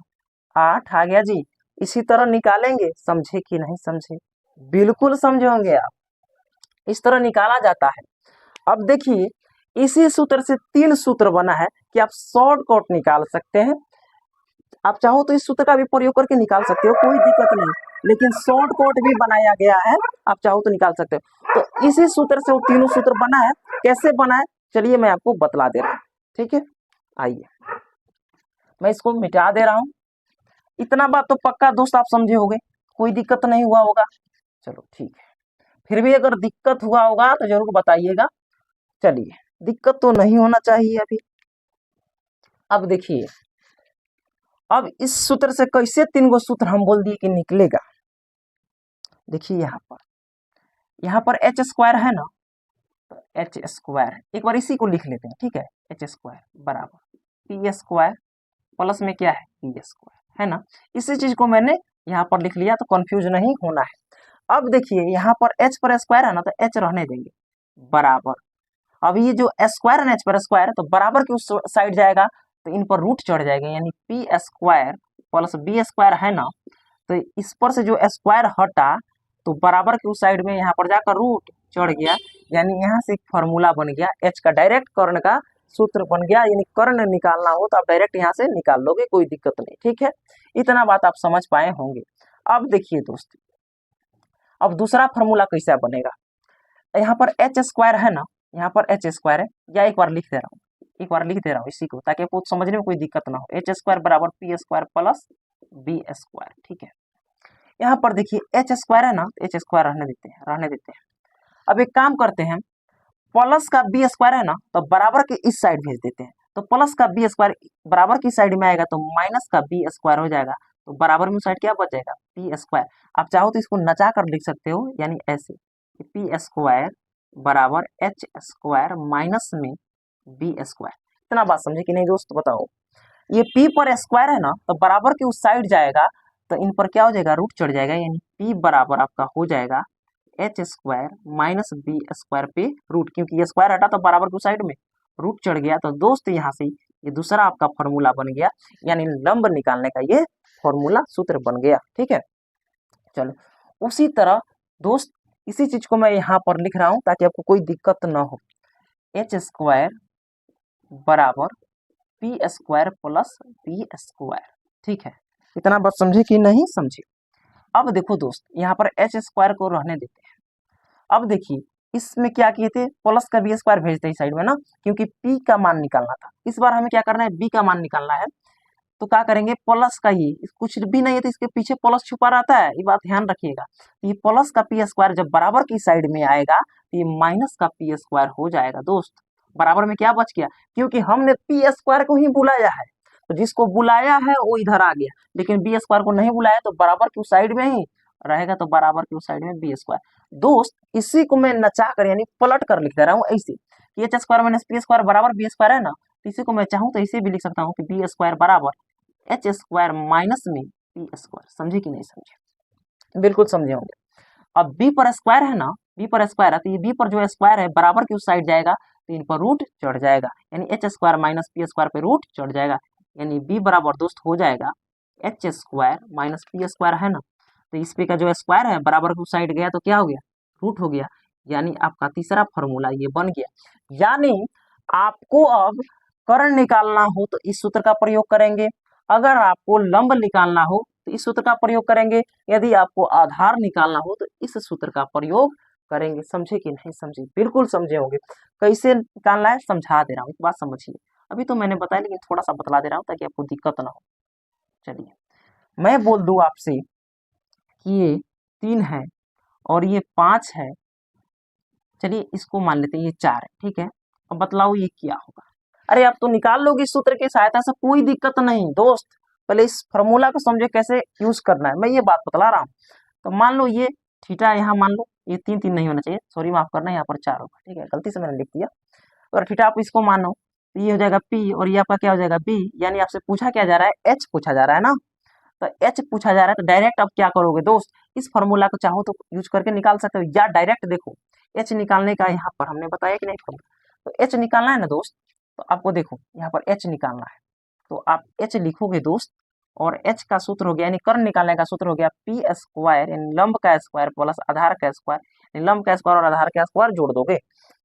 8 आ गया जी। इसी तरह निकालेंगे, समझे कि नहीं समझे, बिल्कुल समझे होंगे आप, इस तरह निकाला जाता है। अब देखिए इसी सूत्र से 3 सूत्र बना है कि आप शॉर्टकट निकाल सकते हैं, आप चाहो तो इस सूत्र का भी प्रयोग करके निकाल सकते हो, कोई दिक्कत नहीं, लेकिन शॉर्टकट भी बनाया गया है, आप चाहो तो निकाल सकते हो। तो इसी सूत्र से वो तीनों सूत्र बना है, कैसे बना है चलिए मैं आपको बतला दे रहा हूँ, ठीक है। आइए मैं इसको मिटा दे रहा हूँ, इतना बात तो पक्का दोस्त आप समझे होंगे, कोई दिक्कत नहीं हुआ होगा, चलो ठीक है। फिर भी अगर दिक्कत हुआ होगा तो जरूर बताइएगा, चलिए दिक्कत तो नहीं होना चाहिए अभी। अब देखिए अब इस सूत्र से कैसे 3 गो सूत्र हम बोल दिए कि निकलेगा, देखिए यहाँ पर एच स्क्वायर है ना, तो एच स्क्वायर एक बार इसी को लिख लेते हैं, ठीक है। एच स्क्वायर बराबर पी स्क्वायर प्लस में क्या है पी स्क्वायर है ना, इसी चीज को मैंने यहाँ पर लिख लिया, तो कंफ्यूज नहीं होना है। अब देखिए यहाँ पर एच पर स्क्वायर है ना, तो एच रहने देंगे बराबर, अब ये जो स्क्वायर है ना एच पर स्क्वायर है, तो बराबर के उस साइड जाएगा तो इन पर रूट चढ़ जाएगा, यानी P square plus B square है ना, तो इस पर से जो स्क्वायर हटा तो बराबर के उस साइड में यहाँ पर जाकर रूट चढ़ गया, यानी यहाँ से एक फॉर्मूला बन गया, एच का डायरेक्ट कर्ण का सूत्र बन गया, यानी कर्ण निकालना हो तो आप डायरेक्ट यहाँ से निकाल लोगे, कोई दिक्कत नहीं, ठीक है। इतना बात आप समझ पाए होंगे। अब देखिए दोस्त, अब दूसरा फॉर्मूला कैसा बनेगा, यहाँ पर एच स्क्वायर है ना, यहाँ पर एच स्क्वायर है, या एक बार लिख दे रहा हूँ, एक बार लिख दे रहा हूँ इसी को, ताकि आपको समझने में कोई दिक्कत ना हो। एच स्क्वायर बराबर P square plus B square, ठीक है। यहाँ पर देखिए एच स्क्वायर है ना, एच स्क्वायर रहने देते हैं। अब एक काम करते हैं, प्लस का बी स्क्वायर है ना, तो बराबर के इस साइड भेज देते हैं, तो प्लस का बी स्क्वायर बराबर की साइड में आएगा तो माइनस का बी स्क्वायर हो जाएगा, तो बराबर में साइड क्या बच जाएगा पी स्क्वायर। आप चाहो तो इसको नचा कर लिख सकते हो, यानी ऐसे पी स्क्वायर बराबर एच स्क्वायर माइनस में बी स्क्वायर। इतना बात समझे कि नहीं दोस्त, बताओ। ये पी पर स्क्वायर है ना, तो बराबर के उस साइड जाएगा तो इन पर क्या हो जाएगा रूट चढ़ जाएगा, यानी पी बराबर आपका हो जाएगा H square minus B square पे रूट, क्योंकि ये स्क्वायर हटा तो बराबर के साइड में रूट चढ़ गया, तो दोस्त यहाँ से ये दूसरा आपका फॉर्मूला बन गया, यानी लंब निकालने का ये फॉर्मूला सूत्र बन गया, ठीक है। चलो उसी तरह दोस्त इसी चीज को मैं यहाँ पर लिख रहा हूँ ताकि आपको कोई दिक्कत ना हो। एच स्क्वायर बराबर P square plus B square. ठीक है, इतना बात समझे कि नहीं समझे? अब देखो दोस्त, यहाँ पर एच स्क्वायर को रहने देते हैं। अब देखिए, इसमें क्या किए थे, प्लस का बी स्क्वायर भेजते हैं साइड में ना, क्योंकि पी का मान निकालना था। इस बार हमें क्या करना है, बी का मान निकालना है। तो क्या करेंगे, प्लस का ही, कुछ भी नहीं है तो इसके पीछे प्लस छुपा रहता है, ये बात ध्यान रखिएगा। ये प्लस का पी स्क्वायर जब बराबर की साइड में आएगा तो ये माइनस का पी स्क्वायर हो जाएगा दोस्त। बराबर में क्या बच गया, क्योंकि हमने पी स्क्वायर को ही बुलाया है, तो जिसको बुलाया है वो इधर आ गया, लेकिन बी स्क्वायर को नहीं बुलाया तो बराबर की साइड में ही रहेगा, तो बराबर की साइड में बी स्क्वायर। दोस्त इसी को मैं नचा कर यानी पलट कर लिख दे रहा हूँ ऐसे कि H square minus P square बराबर बी स्क्वायर है ना, तो इसी को मैं चाहूँ तो इसे भी लिख सकता हूँ कि बी स्क्वायर बराबर एच स्क्वायर माइनस में पी स्क्वायर। समझे कि नहीं समझे? बिल्कुल समझे होंगे। अब बी पर स्क्वायर है ना, बी पर स्क्वायर है तो ये बी पर जो स्क्वायर है बराबर की उस साइड जाएगा तो इन पर रूट चढ़ जाएगा, यानी H square minus P square पे रूट चढ़ जाएगा, यानी बी बराबर दोस्त हो जाएगा H square minus P square है ना, तो इस पे का जो स्क्वायर है बराबर की उस साइड गया तो क्या हो गया, रूट हो गया, यानी आपका तीसरा फॉर्मूला ये बन गया। यानी आपको अब कर्ण निकालना हो तो इस सूत्र का प्रयोग करेंगे, अगर आपको लंब निकालना हो तो इस सूत्र का प्रयोग करेंगे, यदि आपको आधार निकालना हो तो इस सूत्र का प्रयोग करेंगे। समझे कि नहीं समझे? बिल्कुल समझे होंगे। कैसे निकालना है समझा दे रहा हूँ, एक बात समझिए। अभी तो मैंने बताया लेकिन थोड़ा सा बतला दे रहा हूँ ताकि आपको दिक्कत ना हो। चलिए, मैं बोल दूं आपसे कि ये 3 है और ये 5 है, चलिए इसको मान लेते हैं ये 4 है, ठीक है। अब बतलाओ ये क्या होगा? अरे आप तो निकाल लोगे इस सूत्र की सहायता से, कोई दिक्कत नहीं दोस्त। पहले इस फॉर्मूला को समझे कैसे यूज करना है, मैं ये बात बतला रहा हूँ। तो मान लो ये थीटा, यहाँ मान लो ये 3 3 नहीं होना चाहिए, सॉरी माफ करना, यहाँ पर 4 होगा, ठीक है, गलती से मैंने लिख दिया। और थीटा आप इसको मानो तो ये हो जाएगा पी और ये आपका क्या हो जाएगा बी, यानी आपसे पूछा क्या जा रहा है, एच पूछा जा रहा है ना। तो एच पूछा जा रहा है तो डायरेक्ट अब क्या करोगे दोस्त, इस फॉर्मूला को चाहो तो यूज करके निकाल सकते हो, या डायरेक्ट देखो एच निकालने का यहाँ पर हमने बताया कि नहीं फॉर्मूला, तो एच निकालना है ना दोस्त, तो आपको देखो यहाँ पर एच निकालना है, तो आप एच लिखोगे दोस्त, और एच का सूत्र हो गया यानी कर्ण निकालने का सूत्र हो गया पी स्क्वायर यानी लंब का स्क्वायर प्लस आधार का स्क्वायर, यानी लंब का स्क्वायर और आधार का स्क्वायर जोड़ दोगे,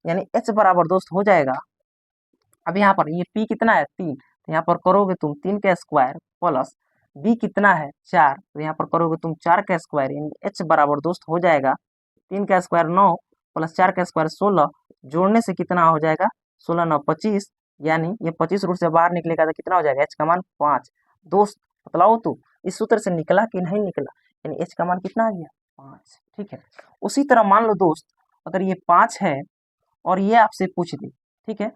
यानी एच बराबर दोस्त हो जाएगा। अब यहाँ पर ये पी कितना है 3, तो यहाँ पर करोगे तुम 3 का स्क्वायर प्लस बी कितना है 4, तो यहाँ पर करोगे तुम 4 का स्क्वायर, यानी एच बराबर दोस्त हो जाएगा 3 का स्क्वायर 9 प्लस 4 का स्क्वायर 16, जोड़ने से कितना हो जाएगा 16 9 25, यानी ये 25 रूट से बाहर निकलेगा तो कितना हो जाएगा एच का मान 5। दोस्त बतलाओ तो इस सूत्र से निकला कि नहीं निकला, यानी एच का मान कितना आ गया 5। ठीक है, उसी तरह मान लो दोस्त अगर ये 5 है और ये आपसे पूछ दी, ठीक है,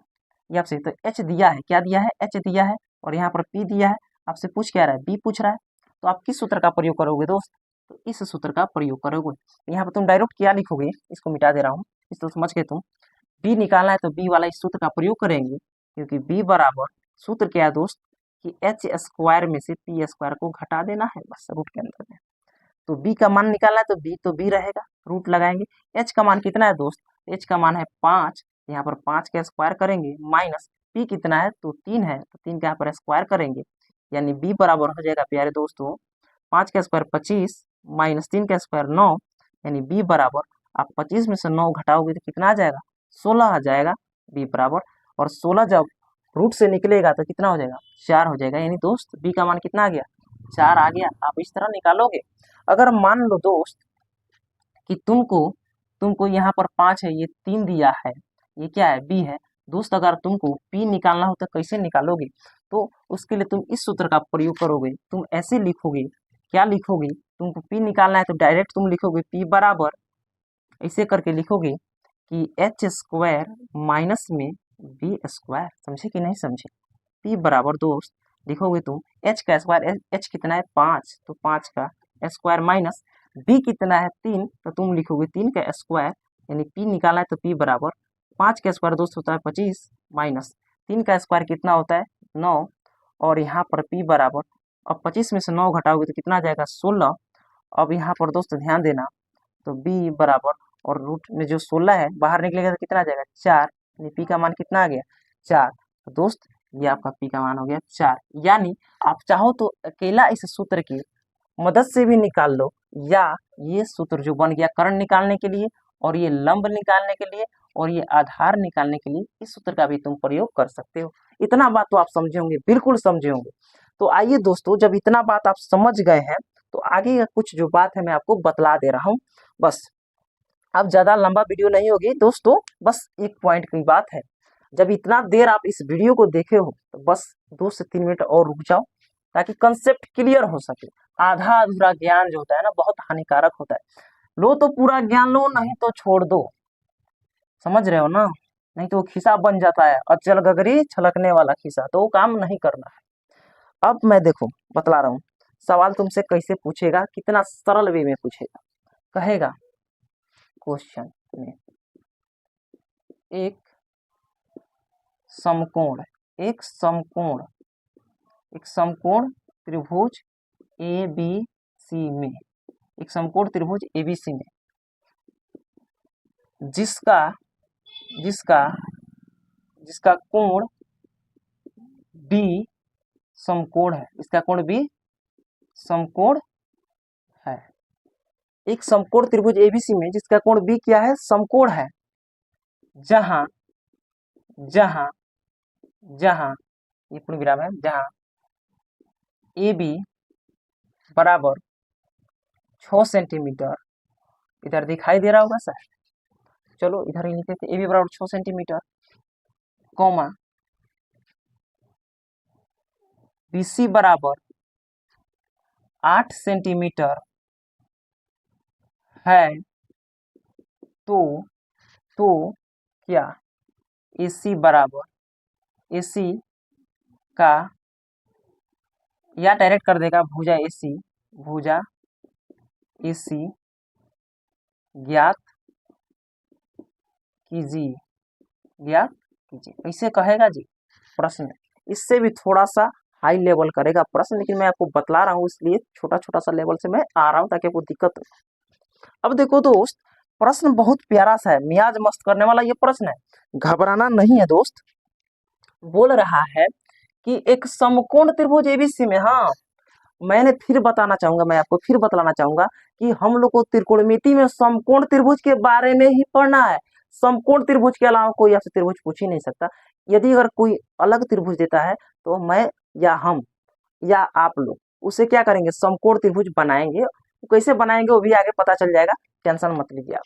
ये आपसे तो एच दिया है, क्या दिया है एच दिया है, और यहाँ पर पी दिया है, आपसे पूछ क्या रहा है बी पूछ रहा है, तो आप किस सूत्र का प्रयोग करोगे दोस्त, तो इस सूत्र का प्रयोग करोगे। यहाँ पर तुम डायरेक्ट क्या लिखोगे, इसको मिटा दे रहा हूँ, इसको समझ के तुम बी निकालना है तो बी वाला इस सूत्र का प्रयोग करेंगे, क्योंकि बी बराबर सूत्र क्या है दोस्त कि एच स्क्वायर में से पी स्क्वायर को घटा देना है बस रूट के अंदर में। तो बी का मान निकालना है तो बी रहेगा, रूट लगाएंगे। एच का मान कितना है दोस्त, एच का मान है 5, यहाँ पर 5 का स्क्वायर करेंगे, माइनस पी कितना है तो 3 है, तो 3 का यहाँ पर स्क्वायर करेंगे, यानी बी बराबर हो जाएगा प्यारे दोस्तों 5 का स्क्वायर 25 माइनस 3 का स्क्वायर 9, यानी बी बराबर आप 25 में से 9 घटाओगे तो कितना आ जाएगा 16 आ जाएगा बी बराबर, और 16 जब रूट से निकलेगा तो कितना हो जाएगा 4 हो जाएगा, यानी दोस्त बी का मान कितना आ गया 4 आ गया। आप इस तरह निकालोगे। अगर मान लो दोस्त कि तुमको तुमको यहाँ पर 5 है, ये 3 दिया है, ये क्या है बी है दोस्त, अगर तुमको पी निकालना हो तो कैसे निकालोगे, तो उसके लिए तुम इस सूत्र का प्रयोग करोगे। तुम ऐसे लिखोगे, क्या लिखोगे, तुमको पी निकालना है तो डायरेक्ट तुम लिखोगे पी बराबर ऐसे करके लिखोगे कि एच स्क्वायर माइनस में बी स्क्वायर। समझे कि नहीं समझे? पी बराबर दोस्त लिखोगे तुम एच का स्क्वायर, एच कितना है 5, तो 5 का स्क्वायर माइनस बी कितना है 3, तो तुम लिखोगे 3 का स्क्वायर, यानी पी निकालना है तो पी बराबर 5 का स्क्वायर दोस्त होता है 25 माइनस 3 का स्क्वायर कितना होता है 9, और यहाँ पर पी बराबर अब 25 में से 9 घटाओगे तो कितना आ जाएगा 16। अब यहाँ पर दोस्त ध्यान देना, तो बी बराबर और रूट में जो 16 है बाहर निकलेगा तो कितना आ जाएगा 4, यानी पी का मान कितना आ गया 4। तो दोस्त ये आपका पी का मान हो गया 4, यानी आप चाहो तो अकेला इस सूत्र की मदद से भी निकाल लो, या ये सूत्र जो बन गया कर्ण निकालने के लिए और ये लंब निकालने के लिए और ये आधार निकालने के लिए इस सूत्र का भी तुम प्रयोग कर सकते हो। इतना बात तो आप समझे होंगे, बिल्कुल समझे होंगे। तो आइए दोस्तों, जब इतना बात आप समझ गए हैं तो आगे का कुछ जो बात है मैं आपको बतला दे रहा हूँ। बस अब ज्यादा लंबा वीडियो नहीं होगी दोस्तों, बस एक पॉइंट की बात है। जब इतना देर आप इस वीडियो को देखे हो तो बस 2 से 3 मिनट और रुक जाओ ताकि कंसेप्ट क्लियर हो सके। आधा अधूरा ज्ञान जो होता है ना बहुत हानिकारक होता है। लो तो पूरा ज्ञान लो, नहीं तो छोड़ दो। समझ रहे हो ना? नहीं तो वो खिस्सा बन जाता है, अचल गगरी छलकने वाला खिस्सा, तो वो काम नहीं करना है। अब मैं देखो बतला रहा हूँ, सवाल तुमसे कैसे पूछेगा, कितना सरल वे में पूछेगा। कहेगा क्वेश्चन में एक समकोण एक समकोण एक समकोण त्रिभुज ए बी सी में, एक समकोण त्रिभुज एबीसी में जिसका जिसका जिसका कोण बी समकोण है, इसका कोण बी समकोण है। एक समकोण त्रिभुज एबीसी में जिसका कोण बी क्या है, समकोण है। जहां जहां जहां ये पूर्ण विराम है, जहां ए बी बराबर 6 सेंटीमीटर, इधर दिखाई दे रहा होगा सर, चलो इधर ही लिखते थे, ए बी बराबर 6 सेंटीमीटर, कॉमा बी सी बराबर 8 सेंटीमीटर है, तो क्या AC बराबर AC का, या डायरेक्ट कर देगा भुजा AC ज्ञात कीजिए, ऐसे कहेगा जी प्रश्न। इससे भी थोड़ा सा हाई लेवल करेगा प्रश्न, लेकिन मैं आपको बतला रहा हूँ इसलिए छोटा छोटा सा लेवल से मैं आ रहा हूँ ताकि आपको दिक्कत हो। अब देखो दोस्त, प्रश्न बहुत प्यारा सा है, मियाज मस्त करने वाला ये प्रश्न है, घबराना नहीं है दोस्त। बोल रहा है कि एक समकोण त्रिभुज एबीसी में, हाँ मैंने फिर बताना चाहूंगा, मैं आपको फिर बतलाना चाहूंगा कि हम लोग को त्रिकोणमिति में समकोण त्रिभुज के बारे में ही पढ़ना है। समकोण त्रिभुज के अलावा कोई आपसे त्रिभुज पूछ ही नहीं सकता। यदि अगर कोई अलग त्रिभुज देता है तो मैं या हम या आप लोग उसे क्या करेंगे, समकोण त्रिभुज बनाएंगे। कैसे बनाएंगे वो भी आगे पता चल जाएगा, टेंशन मत लीजिए आप।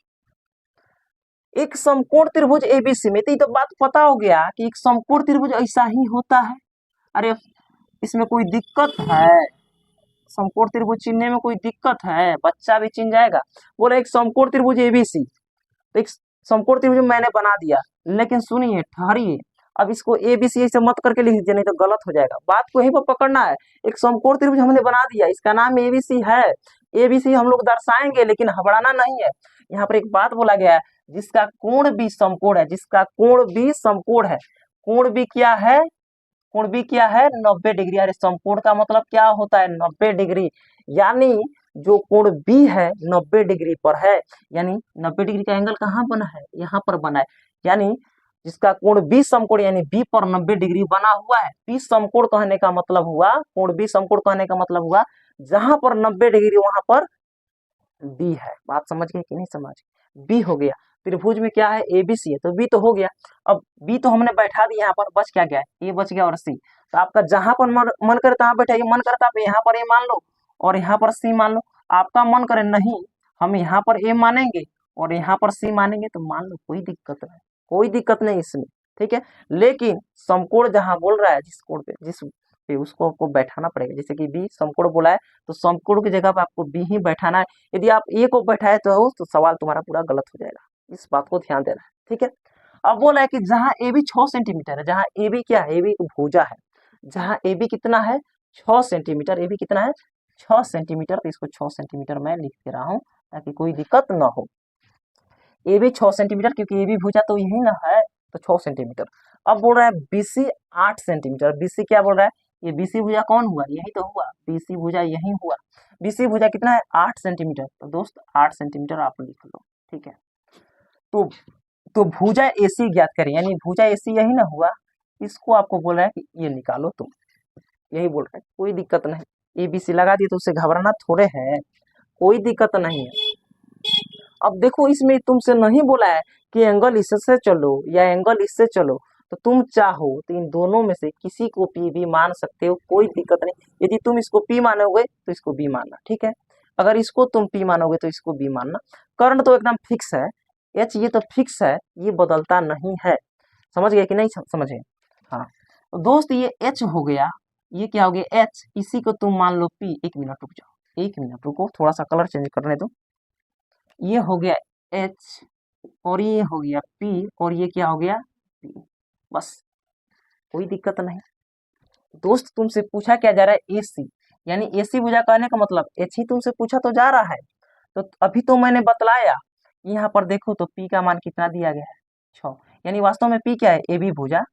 एक समकोण त्रिभुज एबीसी में, तो बात पता हो गया कि एक समकोण त्रिभुज ऐसा ही होता है। अरे इसमें कोई दिक्कत है? समकोण त्रिभुज चिन्हने में कोई दिक्कत है? बच्चा भी चिन्ह जाएगा। बोले एक समकोण त्रिभुज एबीसी, तो एक समकोण त्रिभुज मैंने बना दिया, लेकिन सुनिए ठहरिए, अब इसको एबीसी ऐसे मत करके लिख दीजिए, नहीं तो गलत हो जाएगा। बात को यहीं पर पकड़ना है। एक समकोण त्रिभुज हमने बना दिया, इसका नाम एबीसी है, एबीसी हम लोग दर्शाएंगे, लेकिन घबराना नहीं है। यहाँ पर एक बात बोला गया है, जिसका कोण भी समकोण है, जिसका कोण भी समकोण है। कोण भी क्या है? कोण भी क्या है? 90 डिग्री। अरे समकोण का मतलब क्या होता है? 90 डिग्री। यानी जो कोण बी है 90 डिग्री पर है, यानी 90 डिग्री का एंगल कहाँ बना है? यहाँ पर बना है। यानी जिसका कोण बी समकोण, यानी बी पर 90 डिग्री बना हुआ है। बी समकोण कहने का मतलब हुआ, कोण बी समकोण कहने का मतलब हुआ जहां पर 90 डिग्री वहां पर बी है। बात समझ गए कि नहीं समझ? बी हो गया। त्रिभुज में क्या है? एबीसी है, तो बी तो हो गया। अब बी तो हमने बैठा दिया, यहाँ पर बच क्या गया? ए बच गया और सी। तो आपका जहां पर मन करे तहां बैठाइए, मन करता आप यहाँ पर ए मान लो और यहाँ पर सी मान लो। आपका मन करे नहीं हम यहाँ पर ए मानेंगे और यहाँ पर सी मानेंगे, तो मान लो, कोई दिक्कत नहीं, कोई दिक्कत नहीं इसमें, ठीक है। लेकिन समकोण जहां बोल रहा है, जिस कोण पे, जिस पे उसको आपको बैठाना पड़ेगा। जैसे कि बी समकोण बोला है, तो समकोण की जगह पे आपको बी ही बैठाना है। यदि आप ए को बैठाए तो सवाल तुम्हारा पूरा गलत हो जाएगा। इस बात को ध्यान देना है, ठीक है। अब बोला है कि जहां ए बी 6 सेंटीमीटर है, जहां ए बी क्या है? ए बी भुजा है। जहां ए बी कितना है? 6 सेंटीमीटर। ए बी कितना है? 6 सेंटीमीटर। तो इसको 6 सेंटीमीटर मैं लिख दे रहा हूँ ताकि कोई दिक्कत ना हो। ए बी 6 सेंटीमीटर, क्योंकि ए बी भुजा तो यही ना है, तो 6 सेंटीमीटर। अब बोल रहा है बीसी 8 सेंटीमीटर। बीसी क्या बोल रहा है? ये बीसी भुजा कौन हुआ? यही तो हुआ, बीसी भुजा यही हुआ। बीसी भुजा कितना है? 8 सेंटीमीटर। तो दोस्त 8 सेंटीमीटर आप लिख लो, ठीक है। तो भुजा एसी ज्ञात करें, यानी भुजा एसी यही ना हुआ, इसको आपको बोल रहा है कि ये निकालो तुम, यही बोल रहा है। कोई दिक्कत नहीं, एबीसी लगा दिए तो उससे घबराना थोड़े है, कोई दिक्कत नहीं है। अब देखो इसमें तुमसे नहीं बोला है कि एंगल इससे चलो या एंगल इससे चलो, तो तुम चाहो तो इन दोनों में से किसी को पी भी मान सकते हो, कोई दिक्कत नहीं। यदि तुम इसको पी मानोगे तो इसको बी मानना, ठीक है। अगर इसको तुम पी मानोगे तो इसको बी मानना। कर्ण तो एकदम फिक्स है, एच ये तो फिक्स है, ये बदलता नहीं है। समझ गए कि नहीं समझे? हाँ तो दोस्त ये एच हो गया, ये क्या हो गया एच, इसी को तुम मान लो पी। एक मिनट रुक जाओ, एक मिनट रुको, थोड़ा सा कलर चेंज करने दो। ये हो गया एच और ये हो गया पी और ये क्या हो गया पी, बस कोई दिक्कत नहीं। दोस्त तुमसे पूछा क्या जा रहा है एसी, यानी एसी भुजा कहने का मतलब एच ही तुमसे पूछा तो जा रहा है। तो अभी तो मैंने बतलाया, यहाँ पर देखो तो पी का मान कितना दिया गया है 6, यानी वास्तव में पी क्या है ए बी भुजा,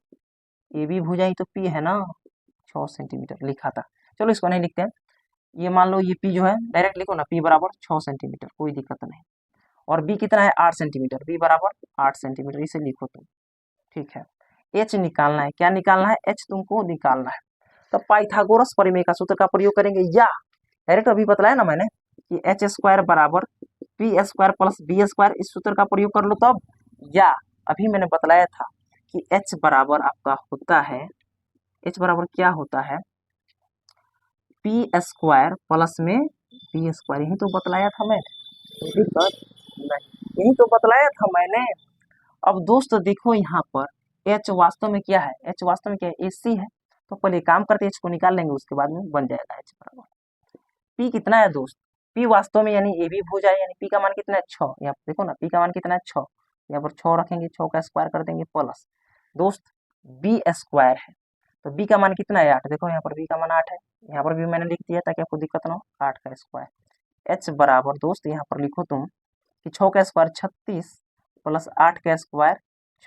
ए बी भुजा ही तो पी है ना, 6 सेंटीमीटर लिखा था। चलो इसको नहीं लिखते हैं, ये मान लो ये पी जो है डायरेक्ट लिखो ना, पी बराबर 6 सेंटीमीटर, कोई दिक्कत नहीं। और बी कितना है 8 सेंटीमीटर, बी बराबर 8 सेंटीमीटर, इसे लिखो तुम, ठीक है। एच निकालना है, क्या निकालना है एच तुमको निकालना है। तो पाइथागोरस प्रमेय का सूत्र का प्रयोग करेंगे, या डायरेक्ट अभी बतलाया ना मैंने कि एच स्क्वायर बराबर P square plus B square, इस सूत्र का प्रयोग कर लो तब। या अभी मैंने बतलाया था कि एच बराबर आपका होता है, एच बराबर क्या होता है पी स्क्वायर प्लस में बी स्क्वायर, यही तो बतलाया था मैंने, यही तो बतलाया था मैंने। अब दोस्त देखो यहाँ पर एच वास्तव में क्या है, एच वास्तव में क्या है एसी है। तो पहले काम करते एच को निकाल लेंगे, उसके बाद में बन जाएगा एच बराबर पी कितना है दोस्त, पी वास्तव में यानी ए बी भुजा है, यानी पी का मान कितना है 6, यहाँ पर देखो ना पी का मान कितना है 6, यहाँ पर 6 रखेंगे, 6 का स्क्वायर कर देंगे प्लस दोस्त बी स्क्वायर है, तो बी का मान कितना है 8, देखो यहाँ पर बी का मान 8 है, यहाँ पर भी मैंने लिख दिया ताकि आपको दिक्कत ना हो, 8 का स्क्वायर। एच बराबर दोस्त यहाँ पर लिखो तुम कि 6 का स्क्वायर 36 प्लस 8 का स्क्वायर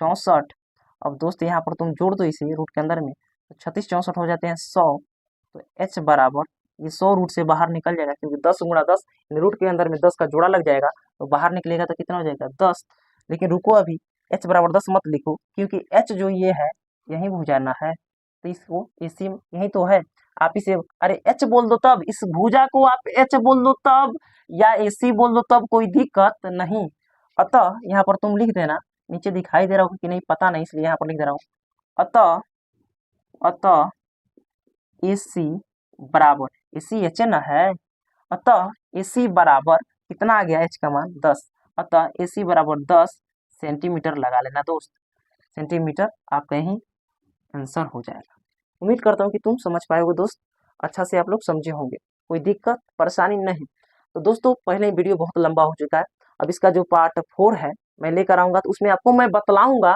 64। अब दोस्त यहाँ पर तुम जोड़ दो इसे रूट के अंदर में, तो 36 64 हो जाते हैं 100। तो एच बराबर ये 100 रूट से बाहर निकल जाएगा, क्योंकि 10 गुणा 10 रूट के अंदर में 10 का जोड़ा लग जाएगा, तो बाहर निकलेगा तो कितना हो जाएगा 10। लेकिन रुको अभी एच बराबर 10 मत लिखो, क्योंकि एच जो ये है यही भुजाना है, तो इसको इसी यही तो है। आप इसे अरे एच बोल दो तब, इस भुजा को आप एच बोल दो तब या एसी बोल दो तब, कोई दिक्कत नहीं। अतः यहाँ पर तुम लिख देना, नीचे दिखाई दे रहा होगा कि नहीं पता नहीं, इसलिए यहाँ पर लिख दे रहा हूँ। अतः अतः एसी बराबर, एसी एच न है, अतः एसी बराबर कितना आ गया एच का मान 10, अतः एसी बराबर 10 सेंटीमीटर लगा लेना दोस्त, सेंटीमीटर आपका यही आंसर हो जाएगा। उम्मीद करता हूँ कि तुम समझ पाओगे दोस्त, अच्छा से आप लोग समझे होंगे, कोई दिक्कत परेशानी नहीं। तो दोस्तों पहले वीडियो बहुत लंबा हो चुका है, अब इसका जो पार्ट 4 है मैं लेकर आऊंगा, तो उसमें आपको मैं बतलाऊंगा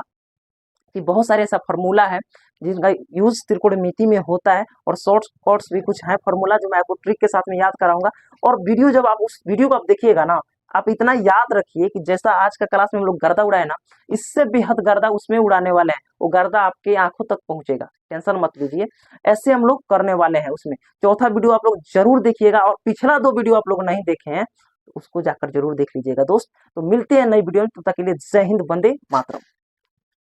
कि बहुत सारे ऐसा फार्मूला है जिनका यूज त्रिकोणमिति में होता है, और शॉर्ट कट्स भी कुछ है फार्मूला जो मैं आपको ट्रिक के साथ में याद कराऊंगा। और वीडियो जब आप उस वीडियो को आप देखिएगा ना, आप इतना याद रखिए कि जैसा आज का क्लास में हम लोग गर्दा उड़ाए ना, इससे बेहद गर्दा उसमें उड़ाने वाले हैं, वो गर्दा आपके आंखों तक पहुंचेगा, टेंशन मत लीजिए, ऐसे हम लोग करने वाले हैं। उसमें चौथा वीडियो आप लोग जरूर देखिएगा, और पिछला 2 वीडियो आप लोग नहीं देखे हैं तो उसको जाकर जरूर देख लीजिएगा दोस्त। तो मिलते हैं नई वीडियो में, तब तक के लिए जय हिंद, वंदे मातरम।